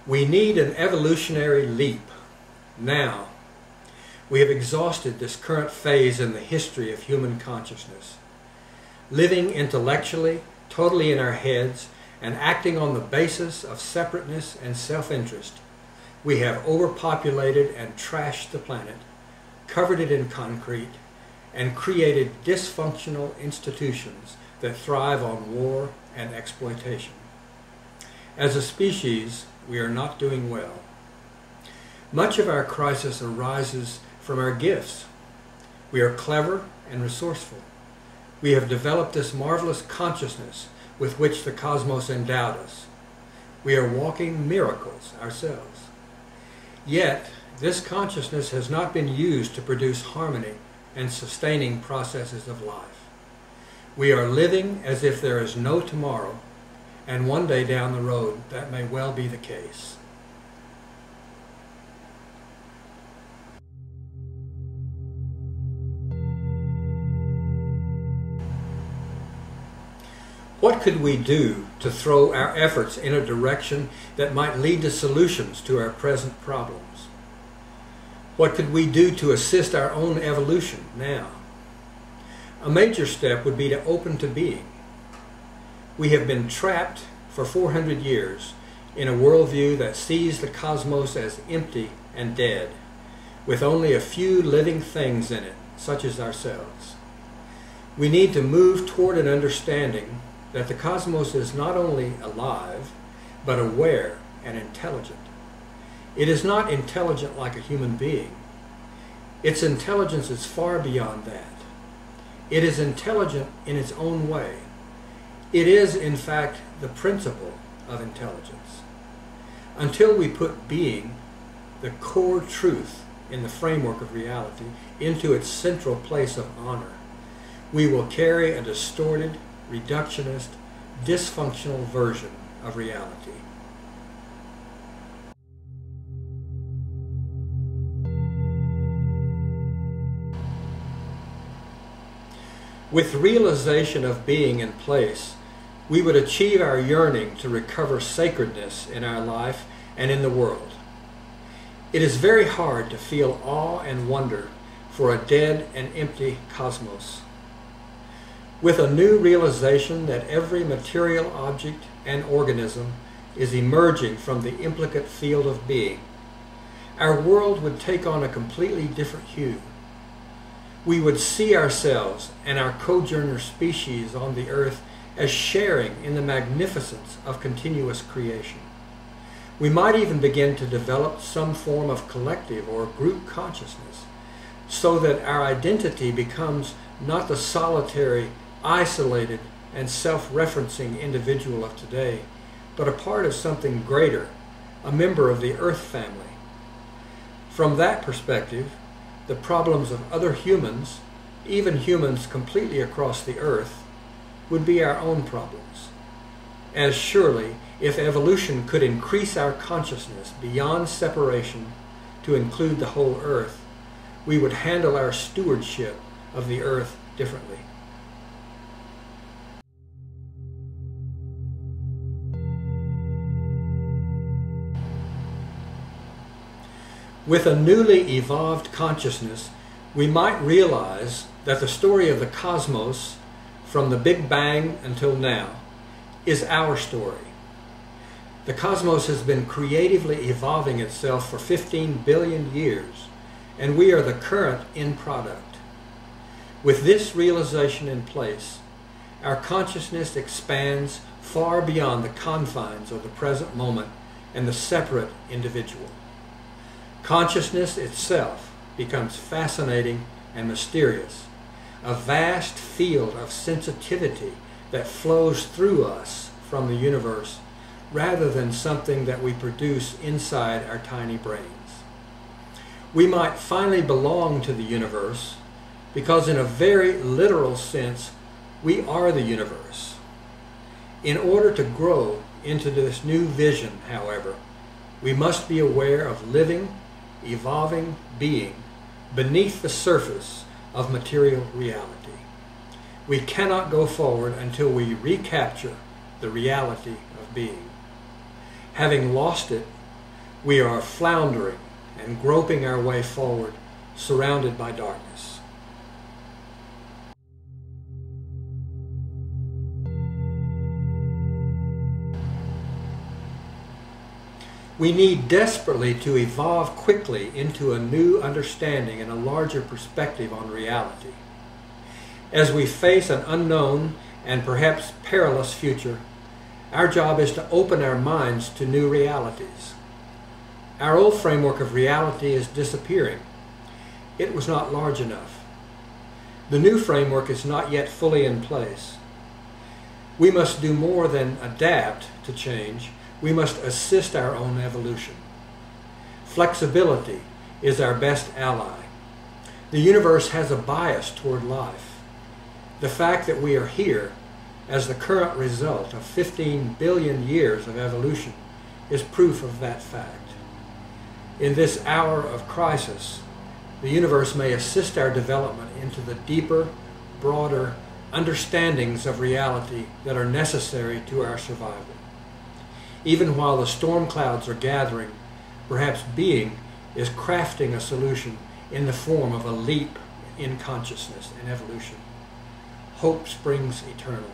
We need an evolutionary leap now. We have exhausted this current phase in the history of human consciousness. Living intellectually, totally in our heads, and acting on the basis of separateness and self-interest, we have overpopulated and trashed the planet, covered it in concrete, and created dysfunctional institutions that thrive on war and exploitation. As a species, we are not doing well. Much of our crisis arises from our gifts. We are clever and resourceful. We have developed this marvelous consciousness with which the cosmos endowed us. We are walking miracles ourselves. Yet, this consciousness has not been used to produce harmony and sustaining processes of life. We are living as if there is no tomorrow, and one day down the road that may well be the case. What could we do to throw our efforts in a direction that might lead to solutions to our present problems? What could we do to assist our own evolution now? A major step would be to open to being. We have been trapped for 400 years in a worldview that sees the cosmos as empty and dead, with only a few living things in it, such as ourselves. We need to move toward an understanding that the cosmos is not only alive, but aware and intelligent. It is not intelligent like a human being. Its intelligence is far beyond that. It is intelligent in its own way. It is, in fact, the principle of intelligence. Until we put being, the core truth in the framework of reality, into its central place of honor, we will carry a distorted, reductionist, dysfunctional version of reality. With realization of being in place, we would achieve our yearning to recover sacredness in our life and in the world. It is very hard to feel awe and wonder for a dead and empty cosmos. With a new realization that every material object and organism is emerging from the implicate field of being, our world would take on a completely different hue. We would see ourselves and our sojourner species on the earth as sharing in the magnificence of continuous creation. We might even begin to develop some form of collective or group consciousness, so that our identity becomes not the solitary, isolated, and self-referencing individual of today, but a part of something greater, a member of the Earth family. From that perspective, the problems of other humans, even humans completely across the Earth, would be our own problems. As surely, if evolution could increase our consciousness beyond separation to include the whole Earth, we would handle our stewardship of the Earth differently. With a newly evolved consciousness, we might realize that the story of the cosmos, from the Big Bang until now, is our story. The cosmos has been creatively evolving itself for 15 billion years, and we are the current end product. With this realization in place, our consciousness expands far beyond the confines of the present moment and the separate individual. Consciousness itself becomes fascinating and mysterious, a vast field of sensitivity that flows through us from the universe rather than something that we produce inside our tiny brains. We might finally belong to the universe because, in a very literal sense, we are the universe. In order to grow into this new vision, however, we must be aware of living, evolving being beneath the surface of material reality. We cannot go forward until we recapture the reality of being. Having lost it, we are floundering and groping our way forward, surrounded by darkness. We need desperately to evolve quickly into a new understanding and a larger perspective on reality. As we face an unknown and perhaps perilous future, our job is to open our minds to new realities. Our old framework of reality is disappearing. It was not large enough. The new framework is not yet fully in place. We must do more than adapt to change. We must assist our own evolution. Flexibility is our best ally. The universe has a bias toward life. The fact that we are here as the current result of 15 billion years of evolution is proof of that fact. In this hour of crisis, the universe may assist our development into the deeper, broader understandings of reality that are necessary to our survival. Even while the storm clouds are gathering, perhaps being is crafting a solution in the form of a leap in consciousness and evolution. Hope springs eternal.